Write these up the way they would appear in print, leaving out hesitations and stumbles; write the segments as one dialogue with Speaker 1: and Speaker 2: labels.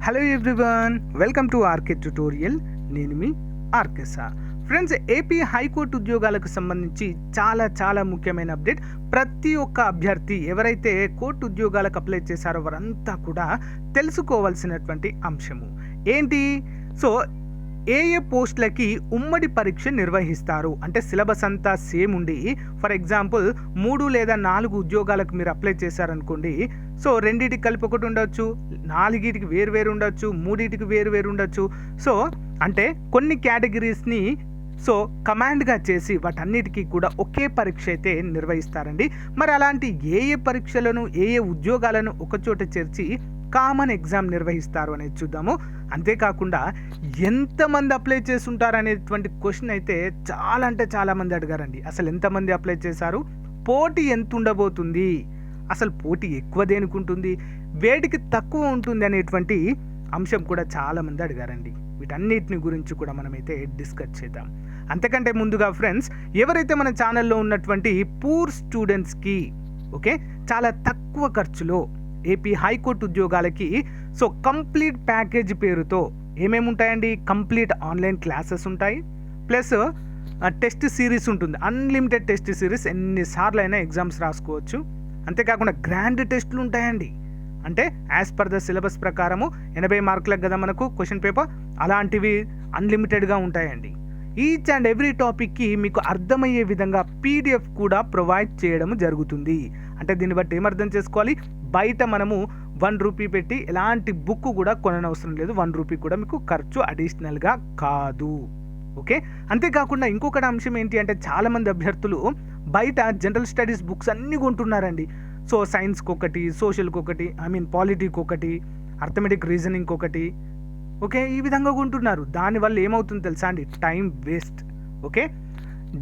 Speaker 1: Hello everyone, welcome to RK tutorial. నేను మీ RK sir. Friends, AP high court ఉద్యోగాలకు సంబంధించి చాలా ముఖ్యమైన అప్డేట్. ప్రతి ఒక్క అభ్యర్థి ఎవరైతే కోర్టు ఉద్యోగాలకు అప్లై చేశారో వారంతా కూడా తెలుసుకోవాల్సినటువంటి అంశము ఏంటి? సో ఏ పోస్టులకి ఉమ్మడి పరీక్ష నిర్వహిస్తారు అంటే సిలబస్ అంతా సేమ్ ఉండి, ఫర్ ఎగ్జాంపుల్ 3 లేదా 4 ఉద్యోగాలకు మీరు అప్లై చేశారనుకోండి. సో రెండింటికి కలిపి ఒకటి ఉండొచ్చు, 4టికి వేరు ఉండొచ్చు, 3టికి వేరు ఉండొచ్చు. సో అంటే కొన్ని కేటగిరీస్ని కమాండ్గా చేసి వాటన్నిటికీ కూడా ఒకే పరీక్ష అయితే నిర్వహిస్తారండి. మరి అలాంటి ఏ పరీక్షలను ఏ ఉద్యోగాలను ఒకచోట చేర్చి కామన్ ఎగ్జామ్ నిర్వహిస్తారు అనేది చూద్దాము. అంతేకాకుండా ఎంతమంది అప్లై చేస్తుంటారు అనేటువంటి క్వశ్చన్ అయితే చాలా మంది అడిగారండి. అసలు ఎంతమంది అప్లై చేశారు, పోటీ ఎంత ఉండబోతుంది, అసలు పోటీ ఎక్కువ దేనికి ఉంటుంది, వేటికి తక్కువ ఉంటుంది అనేటువంటి అంశం కూడా చాలామంది అడిగారండి. వీటన్నిటిని గురించి కూడా మనమైతే డిస్కస్ చేద్దాం. అంతకంటే ముందుగా ఫ్రెండ్స్, ఎవరైతే మన ఛానల్లో ఉన్నటువంటి పూర్ స్టూడెంట్స్కి చాలా తక్కువ ఖర్చులో ఏపీ హైకోర్టు ఉద్యోగాలకి కంప్లీట్ ప్యాకేజ్ పేరుతో ఏమేమి ఉంటాయండి? కంప్లీట్ ఆన్లైన్ క్లాసెస్ ఉంటాయి, ప్లస్ టెస్ట్ సిరీస్ ఉంటుంది, అన్లిమిటెడ్ టెస్ట్ సిరీస్, ఎన్నిసార్లు అయినా ఎగ్జామ్స్ రాసుకోవచ్చు. అంతేకాకుండా గ్రాండ్ టెస్టులు ఉంటాయండి. అంటే యాజ్ పర్ ద సిలబస్ ప్రకారము 80 మార్కులకు కదా మనకు క్వశ్చన్ పేపర్, అలాంటివి అన్లిమిటెడ్గా ఉంటాయండి. ఈచ్ అండ్ ఎవ్రీ టాపిక్కి మీకు అర్థమయ్యే విధంగా PDF కూడా ప్రొవైడ్ చేయడం జరుగుతుంది. అంటే దీన్ని బట్టి ఏమర్థం చేసుకోవాలి? బయట మనము 1 రూపీ పెట్టి ఎలాంటి బుక్ కూడా కొననవసరం లేదు. 1 రూపీ కూడా మీకు ఖర్చు అడిషనల్గా కాదు. అంతేకాకుండా ఇంకొకటి అంశం ఏంటి అంటే, చాలామంది అభ్యర్థులు బయట జనరల్ స్టడీస్ బుక్స్ అన్నీ కొంటున్నారండి. సైన్స్కి ఒకటి, సోషల్కి ఒకటి, పాలిటీకి ఒకటి, అర్థమెటిక్ రీజనింగ్కి ఒకటి, ఈ విధంగా కొంటున్నారు. దానివల్ల ఏమవుతుంది తెలుసా అండి? Time waste.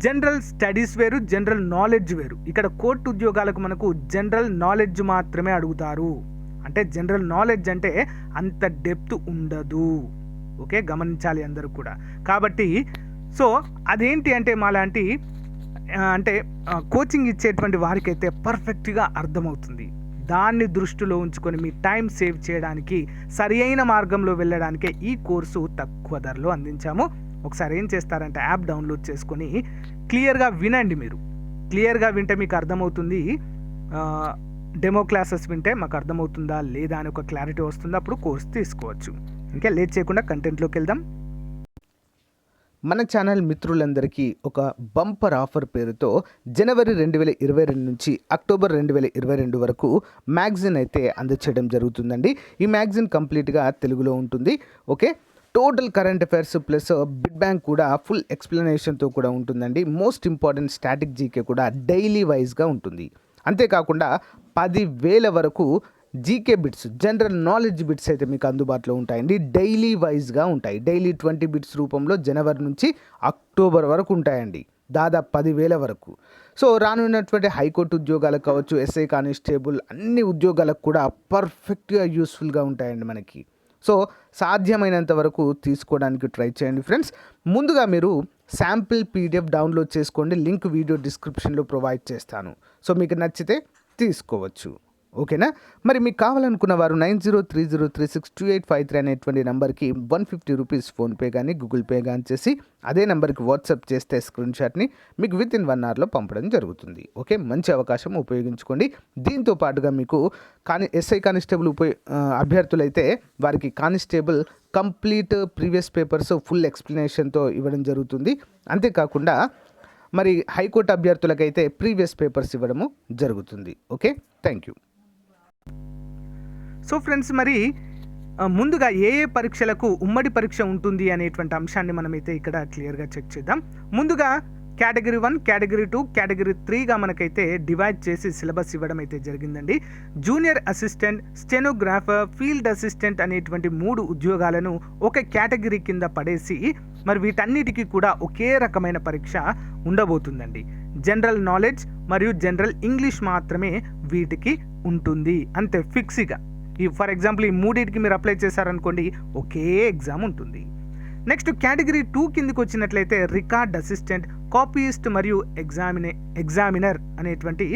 Speaker 1: జనరల్ స్టడీస్ వేరు, జనరల్ నాలెడ్జ్ వేరు. ఇక్కడ కోర్టు ఉద్యోగాలకు మనకు జనరల్ నాలెడ్జ్ మాత్రమే అడుగుతారు. అంటే జనరల్ నాలెడ్జ్ అంటే అంత డెప్త్ ఉండదు. గమనించాలి అందరూ కూడా. కాబట్టి అదేంటి అంటే మాలాంటి కోచింగ్ ఇచ్చేటువంటి వారికైతే పర్ఫెక్ట్గా అర్థమవుతుంది. దాన్ని దృష్టిలో ఉంచుకొని మీ టైం సేవ్ చేయడానికి, సరి అయిన మార్గంలో వెళ్ళడానికే ఈ కోర్సు తక్కువ ధరలో అందించాము. ఒకసారి ఏం చేస్తారంటే యాప్ డౌన్లోడ్ చేసుకొని క్లియర్గా వినండి. మీరు క్లియర్గా వింటే మీకు అర్థమవుతుంది. డెమో క్లాసెస్ వింటే మాకు అర్థమవుతుందా లేదా అని ఒక క్లారిటీ వస్తుంది. అప్పుడు కోర్స్ తీసుకోవచ్చు. ఇంకా లేట్ చేయకుండా కంటెంట్లోకి వెళ్దాం. మన ఛానల్ మిత్రులందరికీ ఒక బంపర్ ఆఫర్ పేరుతో జనవరి 2022 నుంచి అక్టోబర్ 2022 వరకు మ్యాగజైన్ అయితే అందచేయడం జరుగుతుందండి. ఈ మ్యాగజైన్ కంప్లీట్గా తెలుగులో ఉంటుంది. Total current affairs plus bid bank కూడా ఫుల్ ఎక్స్ప్లెనేషన్తో కూడా ఉంటుందండి. మోస్ట్ ఇంపార్టెంట్ స్టాటిక్ జీకే కూడా డైలీ వైజ్గా ఉంటుంది. అంతేకాకుండా 10,000 వరకు GK bits, general knowledge bits అయితే మీకు అందుబాటులో ఉంటాయండి. డైలీ వైజ్గా ఉంటాయి. డైలీ 20 బిట్స్ రూపంలో జనవరి నుంచి అక్టోబర్ వరకు ఉంటాయండి. దాదాపు 10,000 వరకు. రానున్నటువంటి హైకోర్టు ఉద్యోగాలకు కావచ్చు, ఎస్ఐ కానిస్టేబుల్, అన్ని ఉద్యోగాలకు కూడా పర్ఫెక్ట్గా యూస్ఫుల్గా ఉంటాయండి మనకి. సాధ్యమైనంత వరకు తీసుకోవడానికి ట్రై చేయండి ఫ్రెండ్స్. ముందుగా మీరు శాంపిల్ PDF డౌన్లోడ్ చేసుకోండి. లింక్ వీడియో డిస్క్రిప్షన్లో ప్రొవైడ్ చేస్తాను. మీకు నచ్చితే తీసుకోవచ్చు. ఓకేనా? మరి మీకు కావాలనుకున్న వారు 9030362853 అనేటువంటి నెంబర్కి 150 రూపీస్ ఫోన్పే కానీ గూగుల్ పే కానీ చేసి అదే నెంబర్కి వాట్సాప్ చేస్తే స్క్రీన్ షాట్ని మీకు విత్ ఇన్ 1 అవర్లో పంపడం జరుగుతుంది. మంచి అవకాశం, ఉపయోగించుకోండి. దీంతో పాటుగా మీకు ఎస్ఐ కానిస్టేబుల్ అభ్యర్థులైతే వారికి constable complete previous papers full ఎక్స్ప్లెనేషన్తో ఇవ్వడం జరుగుతుంది. అంతేకాకుండా మరి హైకోర్టు అభ్యర్థులకైతే ప్రీవియస్ పేపర్స్ ఇవ్వడము జరుగుతుంది. Thank you. ఫ్రెండ్స్, మరి ముందుగా ఏ పరీక్షలకు ఉమ్మడి పరీక్ష ఉంటుంది అనేటువంటి అంశాన్ని మనమైతే ఇక్కడ క్లియర్గా చెక్ చేద్దాం. ముందుగా కేటగిరీ 1, కేటగిరీ 2, కేటగిరీ 3గా మనకైతే డివైడ్ చేసి సిలబస్ ఇవ్వడం అయితే జరిగిందండి. Junior assistant, stenographer, field assistant అనేటువంటి 3 ఉద్యోగాలను ఒక కేటగిరీ కింద పడేసి మరి వీటన్నిటికీ కూడా ఒకే రకమైన పరీక్ష ఉండబోతుందండి. జనరల్ నాలెడ్జ్ మరియు జనరల్ ఇంగ్లీష్ మాత్రమే వీటికి ఉంటుంది, అంతే ఫిక్స్గా. ఫర్ ఎగ్జాంపుల్ ఈ 3టికి మీరు అప్లై చేశారనుకోండి, ఒకే ఎగ్జామ్ ఉంటుంది. నెక్స్ట్ కేటగిరీ 2 కిందకి వచ్చినట్లయితే రికార్డ్ అసిస్టెంట్, కాపీయిస్ట్ మరియు ఎగ్జామినర్ అనేటువంటి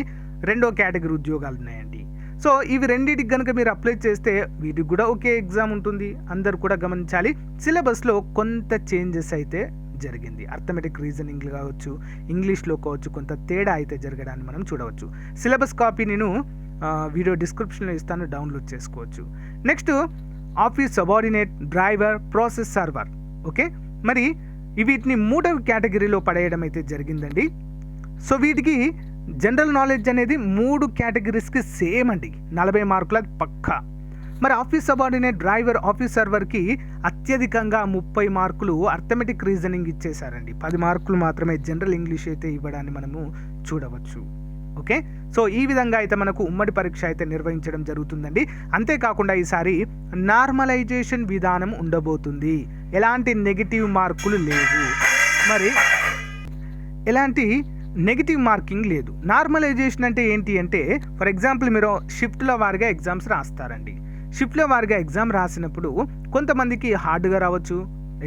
Speaker 1: 2వ కేటగిరీ ఉద్యోగాలు ఉన్నాయండి. సో ఇవి రెండింటికి కనుక మీరు అప్లై చేస్తే వీటికి కూడా ఒకే ఎగ్జామ్ ఉంటుంది. అందరు కూడా గమనించాలి. సిలబస్లో కొంత చేంజెస్ అయితే జరిగింది. అర్థమెటిక్ రీజనింగ్ కావచ్చు, ఇంగ్లీష్లో కావచ్చు, కొంత తేడా అయితే జరగడాన్ని మనం చూడవచ్చు. సిలబస్ కాపీ నేను వీడియో డిస్క్రిప్షన్లో ఇస్తాను, డౌన్లోడ్ చేసుకోవచ్చు. Next office subordinate, driver, process server. Okay, మరి వీటిని 3వ కేటగిరీలో పడేయడం అయితే జరిగిందండి. సో వీటికి జనరల్ నాలెడ్జ్ అనేది 3 కేటగిరీస్కి సేమ్ అండి, 40 మార్కుల పక్కా. మరి ఆఫీస్ సబార్డినేట్, డ్రైవర్, ఆఫీస్ సర్వర్కి అత్యధికంగా 30 మార్కులు అర్థమెటిక్ రీజనింగ్ ఇచ్చేశారండి. 10 మార్కులు మాత్రమే జనరల్ ఇంగ్లీష్ అయితే ఇవ్వడాన్ని మనము చూడవచ్చు. ఓకే, సో ఈ విధంగా అయితే మనకు ఉమ్మడి పరీక్ష అయితే నిర్వహించడం జరుగుతుందండి. అంతేకాకుండా ఈసారి నార్మలైజేషన్ విధానం ఉండబోతుంది. ఎలాంటి నెగిటివ్ మార్కులు లేవు, మరి ఎలాంటి నెగిటివ్ మార్కింగ్ లేదు. నార్మలైజేషన్ అంటే ఏంటి అంటే, ఫర్ ఎగ్జాంపుల్ మీరు షిఫ్ట్ల వారిగా ఎగ్జామ్స్ రాస్తారండి. షిఫ్ట్ల వారిగా ఎగ్జామ్ రాసినప్పుడు కొంతమందికి హార్డ్గా రావచ్చు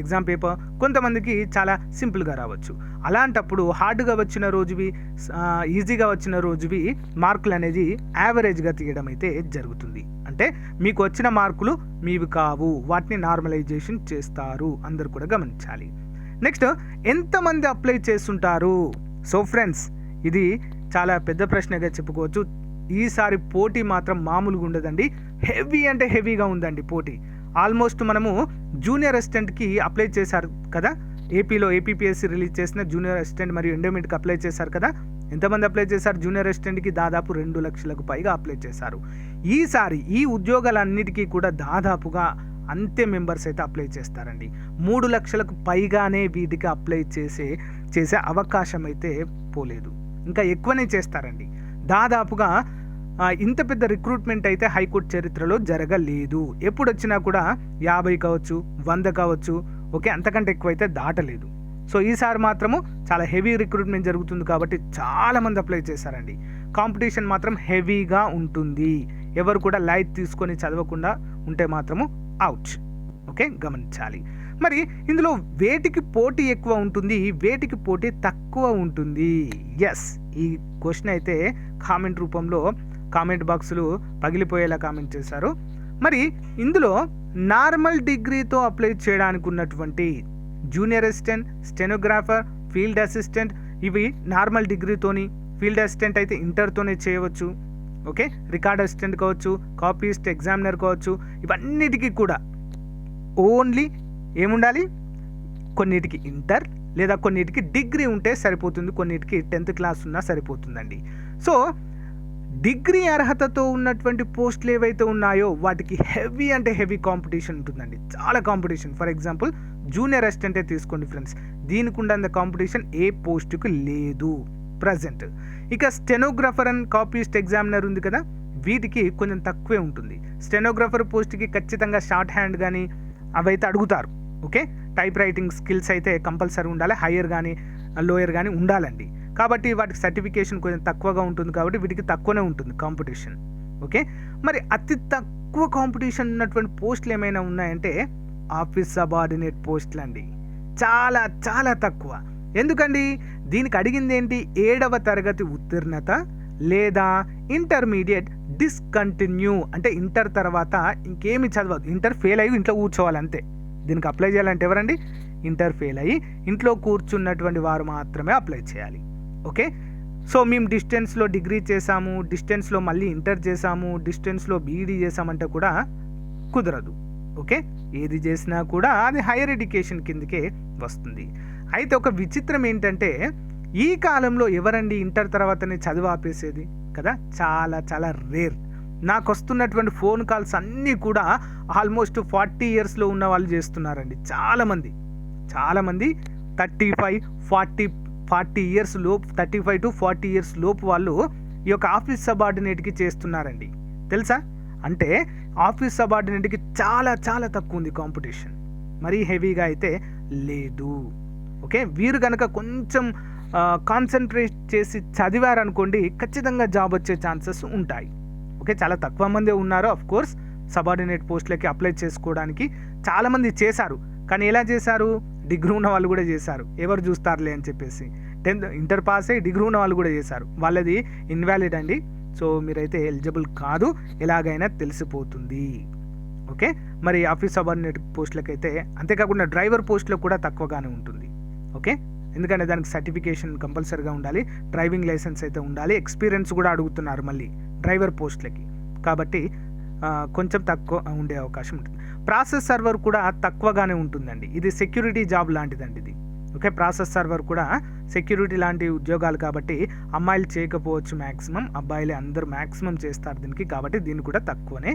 Speaker 1: ఎగ్జామ్ పేపర్, కొంతమందికి చాలా సింపుల్గా రావచ్చు. అలాంటప్పుడు హార్డ్గా వచ్చిన రోజువి, ఈజీగా వచ్చిన రోజువి మార్కులు అనేది యావరేజ్గా తీయడం అయితే జరుగుతుంది. అంటే మీకు వచ్చిన మార్కులు మీవి కావు, వాటిని నార్మలైజేషన్ చేస్తారు. అందరూ కూడా గమనించాలి. నెక్స్ట్, ఎంతమంది అప్లై చేస్తుంటారు? సో ఫ్రెండ్స్, ఇది చాలా పెద్ద ప్రశ్నగా చెప్పుకోవచ్చు. ఈసారి పోటీ మాత్రం మామూలుగా ఉండదండి. హెవీ అంటే హెవీగా ఉందండి పోటీ. ఆల్మోస్ట్ మనము జూనియర్ అసిస్టెంట్కి అప్లై చేశారు కదా, ఏపీలో ఏపీపీఎస్సీ రిలీజ్ చేసిన జూనియర్ అసిస్టెంట్ మరియు ఎండోమెంట్కి అప్లై చేశారు కదా. ఎంతమంది అప్లై చేశారు? జూనియర్ అసిస్టెంట్కి దాదాపు 2 లక్షలకు పైగా అప్లై చేశారు. ఈసారి ఈ ఉద్యోగాలన్నిటికీ కూడా దాదాపుగా అంతే మెంబర్స్ అయితే అప్లై చేస్తారండి. 3 లక్షలకు పైగానే వీటికి అప్లై చేసే అవకాశం అయితే పోలేదు. ఇంకా ఎక్కువనే చేస్తారండి. దాదాపుగా ఇంత పెద్ద రిక్రూట్మెంట్ అయితే హైకోర్టు చరిత్రలో జరగలేదు. ఎప్పుడు వచ్చినా కూడా 50 కావచ్చు, 100 కావచ్చు, ఓకే, అంతకంటే ఎక్కువైతే దాటలేదు. సో ఈసారి మాత్రము చాలా హెవీ రిక్రూట్మెంట్ జరుగుతుంది కాబట్టి చాలామంది అప్లై చేశారండి. కాంపిటీషన్ మాత్రం హెవీగా ఉంటుంది. ఎవరు కూడా లైట్ తీసుకొని చదవకుండా ఉంటే మాత్రము అవుట్. ఓకే, గమనించాలి. మరి ఇందులో వేటికి పోటీ ఎక్కువ ఉంటుంది, వేటికి పోటీ తక్కువ ఉంటుంది? ఎస్, ఈ క్వశ్చన్ అయితే కామెంట్ రూపంలో కామెంట్ బాక్సులు పగిలిపోయేలా కామెంట్ చేశారు. మరి ఇందులో నార్మల్ డిగ్రీతో అప్లై చేయడానికి ఉన్నటువంటి junior assistant, stenographer, field assistant, ఇవి నార్మల్ డిగ్రీతోని, ఫీల్డ్ అసిస్టెంట్ అయితే ఇంటర్తోనే చేయవచ్చు. ఓకే, రికార్డ్ అసిస్టెంట్ కావచ్చు, కాపీస్ట్, ఎగ్జామినర్ కావచ్చు, ఇవన్నిటికీ కూడా ఓన్లీ ఏముండాలి? కొన్నిటికి ఇంటర్ లేదా కొన్నిటికి డిగ్రీ ఉంటే సరిపోతుంది, కొన్నిటికి 10th క్లాస్ ఉన్నా సరిపోతుందండి. సో డిగ్రీ అర్హతతో ఉన్నటువంటి పోస్టులు ఏవైతే ఉన్నాయో వాటికి హెవీ అంటే హెవీ కాంపిటీషన్ ఉంటుందండి, చాలా కాంపిటీషన్. ఫర్ ఎగ్జాంపుల్ జూనియర్ అసిస్టెంటే తీసుకోండి ఫ్రెండ్స్, దీనికి ఉండే కాంపిటీషన్ ఏ పోస్టుకు లేదు ప్రజెంట్. ఇక స్టెనోగ్రాఫర్ అండ్ కాపీస్ట్, ఎగ్జామినర్ ఉంది కదా, వీటికి కొంచెం తక్కువే ఉంటుంది. స్టెనోగ్రాఫర్ పోస్ట్కి ఖచ్చితంగా షార్ట్ హ్యాండ్ కానీ అవైతే అడుగుతారు. ఓకే, టైప్ రైటింగ్ స్కిల్స్ అయితే కంపల్సరీ ఉండాలి, హయ్యర్ కానీ లోయర్ కానీ ఉండాలండి. కాబట్టి వాటికి సర్టిఫికేషన్ కొంచెం తక్కువగా ఉంటుంది కాబట్టి వీటికి తక్కువనే ఉంటుంది కాంపిటీషన్. ఓకే, మరి అతి తక్కువ కాంపిటీషన్ ఉన్నటువంటి పోస్టులు ఏమైనా ఉన్నాయంటే ఆఫీస్ సబార్డినేట్ పోస్టులు అండి. చాలా చాలా తక్కువ. ఎందుకండి? దీనికి అడిగింది ఏంటి? 7వ తరగతి ఉత్తీర్ణత లేదా ఇంటర్మీడియట్ డిస్కంటిన్యూ, అంటే ఇంటర్ తర్వాత ఇంకేమి చదవదు, ఇంటర్ ఫెయిల్ అయ్యి ఇంట్లో కూర్చోవాలి అంతే. దీనికి అప్లై చేయాలంటే ఎవరండి? ఇంటర్ ఫెయిల్ అయ్యి ఇంట్లో కూర్చున్నటువంటి వారు మాత్రమే అప్లై చేయాలి. ఓకే, సో మేము డిస్టెన్స్లో డిగ్రీ చేసాము, డిస్టెన్స్లో మళ్ళీ ఇంటర్ చేసాము, డిస్టెన్స్లో బీఈడీ చేసామంటే కూడా కుదరదు. ఓకే, ఏది చేసినా కూడా అది హైయర్ ఎడ్యుకేషన్ కిందకే వస్తుంది. అయితే ఒక విచిత్రం ఏంటంటే ఈ కాలంలో ఎవరండి ఇంటర్ తర్వాతనే చదువు ఆపేసేది కదా? చాలా చాలా రేర్. నాకు వస్తున్నటువంటి ఫోన్ కాల్స్ అన్నీ కూడా ఆల్మోస్ట్ 40 ఇయర్స్లో ఉన్న వాళ్ళు చేస్తున్నారండి. చాలామంది 40 ఇయర్స్ లోపు, 35 to 40 ఇయర్స్ లోపు వాళ్ళు ఈ యొక్క ఆఫీస్ సబార్డినేట్కి చేస్తున్నారండి. తెలుసా? అంటే ఆఫీస్ సబార్డినేట్కి చాలా చాలా తక్కువ ఉంది కాంపిటీషన్, మరీ హెవీగా అయితే లేదు. ఓకే, వీరు కనుక కొంచెం కాన్సన్ట్రేట్ చేసి చదివారనుకోండి ఖచ్చితంగా జాబ్ వచ్చే ఛాన్సెస్ ఉంటాయి. ఓకే, చాలా తక్కువ మందే ఉన్నారు ఆఫ్ కోర్స్ సబార్డినేట్ పోస్టులకి అప్లై చేసుకోవడానికి. చాలామంది చేశారు, కానీ ఎలా చేశారు? డిగ్రీ ఉన్న వాళ్ళు కూడా చేశారు, ఎవరు చూస్తారులే అని చెప్పేసి 10th ఇంటర్ పాస్ అయ్యి డిగ్రీ ఉన్న వాళ్ళు కూడా చేశారు. వాళ్ళది ఇన్వాలిడ్ అండి, సో మీరైతే ఎలిజిబుల్ కాదు, ఎలాగైనా తెలిసిపోతుంది. ఓకే, మరి ఆఫీస్ సబార్డినేట్ పోస్టులకైతే అంతేకాకుండా డ్రైవర్ పోస్టులో కూడా తక్కువగానే ఉంటుంది. ఓకే, ఎందుకంటే దానికి సర్టిఫికేషన్ కంపల్సరీగా ఉండాలి, డ్రైవింగ్ లైసెన్స్ అయితే ఉండాలి, ఎక్స్పీరియన్స్ కూడా అడుగుతున్నారు మళ్ళీ డ్రైవర్ పోస్టులకి, కాబట్టి కొంచెం తక్కువ ఉండే అవకాశం ఉంటుంది. ప్రాసెస్ సర్వర్ కూడా తక్కువగానే ఉంటుందండి. ఇది సెక్యూరిటీ జాబ్ లాంటిదండి ఇది. ఓకే, ప్రాసెస్ సర్వర్ కూడా సెక్యూరిటీ లాంటి ఉద్యోగాలు కాబట్టి అమ్మాయిలు చేయకపోవచ్చు, మ్యాక్సిమం అబ్బాయిలే అందరూ మ్యాక్సిమం చేస్తారు దీనికి, కాబట్టి దీన్ని కూడా తక్కువనే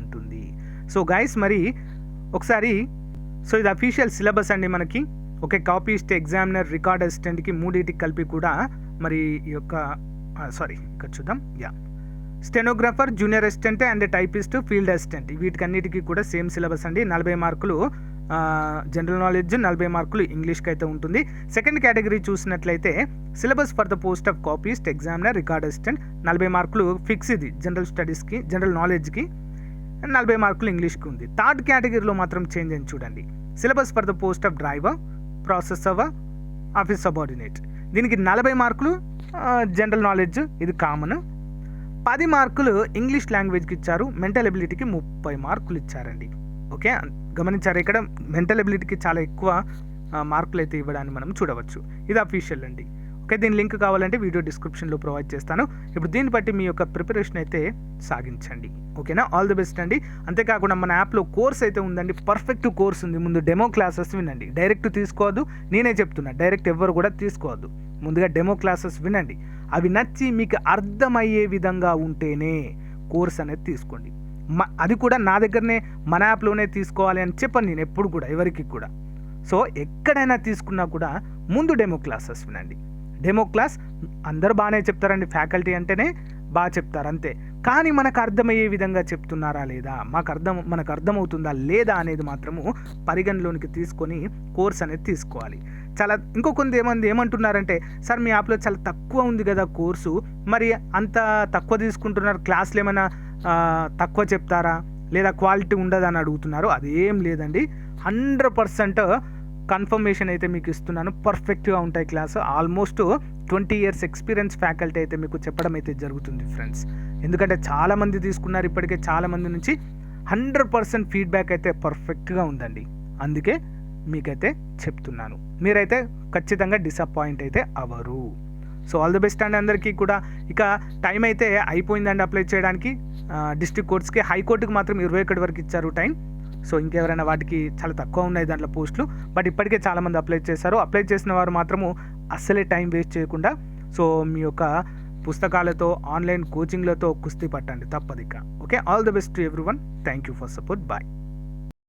Speaker 1: ఉంటుంది. సో గైస్, మరి ఒకసారి సో ఇది అఫీషియల్ సిలబస్ అండి మనకి. ఓకే, కాపీస్ట్, ఎగ్జామినర్, రికార్డ్ అసిస్టెంట్కి మూడింటికి కలిపి కూడా మరి ఈ యొక్క ఇక్కడ చూద్దాం. Stenographer, junior assistant and typist, field assistant, వీటికన్నిటికీ కూడా సేమ్ సిలబస్ అండి. 40 మార్కులు జనరల్ నాలెడ్జ్, 40 మార్కులు ఇంగ్లీష్కి అయితే ఉంటుంది. సెకండ్ కేటగిరీ చూసినట్లయితే syllabus for the post of copyist, examiner, record assistant 40 మార్కులు ఫిక్స్, ఇది జనరల్ స్టడీస్కి, జనరల్ నాలెడ్జ్కి 40 మార్కులు ఇంగ్లీష్కి ఉంది. థర్డ్ కేటగిరీలో మాత్రం చేంజ్ అని చూడండి. Syllabus for the post of driver, process server, office subordinate, దీనికి 40 మార్కులు జనరల్ నాలెడ్జ్, ఇది కామన్. 10 మార్కులు ఇంగ్లీష్ లాంగ్వేజ్కి ఇచ్చారు. మెంటల్ ఎబిలిటీకి 30 మార్కులు ఇచ్చారండి. ఓకే, గమనించారు, ఇక్కడ మెంటల్ ఎబిలిటీకి చాలా ఎక్కువ మార్కులు అయితే ఇవ్వడాన్ని మనం చూడవచ్చు. ఇది అఫీషియల్ అండి. ఓకే, దీని లింక్ కావాలంటే వీడియో డిస్క్రిప్షన్లో ప్రొవైడ్ చేస్తాను. ఇప్పుడు దీన్ని బట్టి మీ యొక్క ప్రిపరేషన్ అయితే సాగించండి. ఓకేనా, ఆల్ ది బెస్ట్ అండి. అంతేకాకుండా మన యాప్లో కోర్స్ అయితే ఉందండి, పర్ఫెక్ట్ కోర్స్ ఉంది. ముందు డెమో క్లాసెస్ వినండి, డైరెక్ట్ తీసుకోవద్దు, నేనే చెప్తున్నా, డైరెక్ట్ ఎవ్వరు కూడా తీసుకోవద్దు. ముందుగా డెమో క్లాసెస్ వినండి, అవి నచ్చి మీకు అర్థమయ్యే విధంగా ఉంటేనే కోర్స్ అనేది తీసుకోండి. అది కూడా నా దగ్గరనే మన యాప్లోనే తీసుకోవాలి అని చెప్పను నేను ఎప్పుడు కూడా ఎవరికి కూడా. సో ఎక్కడైనా తీసుకున్నా కూడా ముందు డెమో క్లాసెస్ వినండి. డెమో క్లాస్ అందరూ బాగానే చెప్తారండి, ఫ్యాకల్టీ అంటేనే బాగా చెప్తారు అంతే, కానీ మనకు అర్థమయ్యే విధంగా చెప్తున్నారా లేదా, మనకు అర్థమవుతుందా లేదా అనేది మాత్రము పరిగణలోనికి తీసుకొని కోర్స్ అనేది తీసుకోవాలి. ఇంకో కొంతమంది ఏమంటున్నారంటే, సార్ మీ యాప్లో చాలా తక్కువ ఉంది కదా కోర్సు, మరి అంత తక్కువ తీసుకుంటున్నారు, క్లాసులు ఏమైనా తక్కువ చెప్తారా లేదా క్వాలిటీ ఉండదని అడుగుతున్నారు. అదేం లేదండి, 100% కన్ఫర్మేషన్ అయితే మీకు ఇస్తున్నాను. పర్ఫెక్ట్గా ఉంటాయి class. Almost 20 years experience faculty అయితే మీకు చెప్పడం అయితే జరుగుతుంది ఫ్రెండ్స్. ఎందుకంటే చాలామంది తీసుకున్నారు ఇప్పటికే, చాలామంది నుంచి 100% ఫీడ్బ్యాక్ అయితే పర్ఫెక్ట్గా ఉందండి. అందుకే మీకైతే చెప్తున్నాను, మీరైతే ఖచ్చితంగా డిసప్పాయింట్ అయితే అవ్వరు. సో ఆల్ ది బెస్ట్ అండి అందరికీ కూడా. ఇక టైం అయితే అయిపోయిందండి అప్లై చేయడానికి. డిస్ట్రిక్ట్ కోర్ట్స్కి, హైకోర్టుకి మాత్రం 21 వరకు ఇచ్చారు టైం. సో ఇంకెవరైనా వాటికి చాలా తక్కువ ఉన్నాయి దాంట్లో పోస్టులు, బట్ ఇప్పటికే చాలామంది అప్లై చేశారు. అప్లై చేసిన వారు మాత్రము అస్సలే టైం వేస్ట్ చేయకుండా సో మీ యొక్క పుస్తకాలతో, ఆన్లైన్ కోచింగ్లతో కుస్తీ పట్టండి, తప్పదిక. Okay, all the best to everyone. Thank you for support. Bye.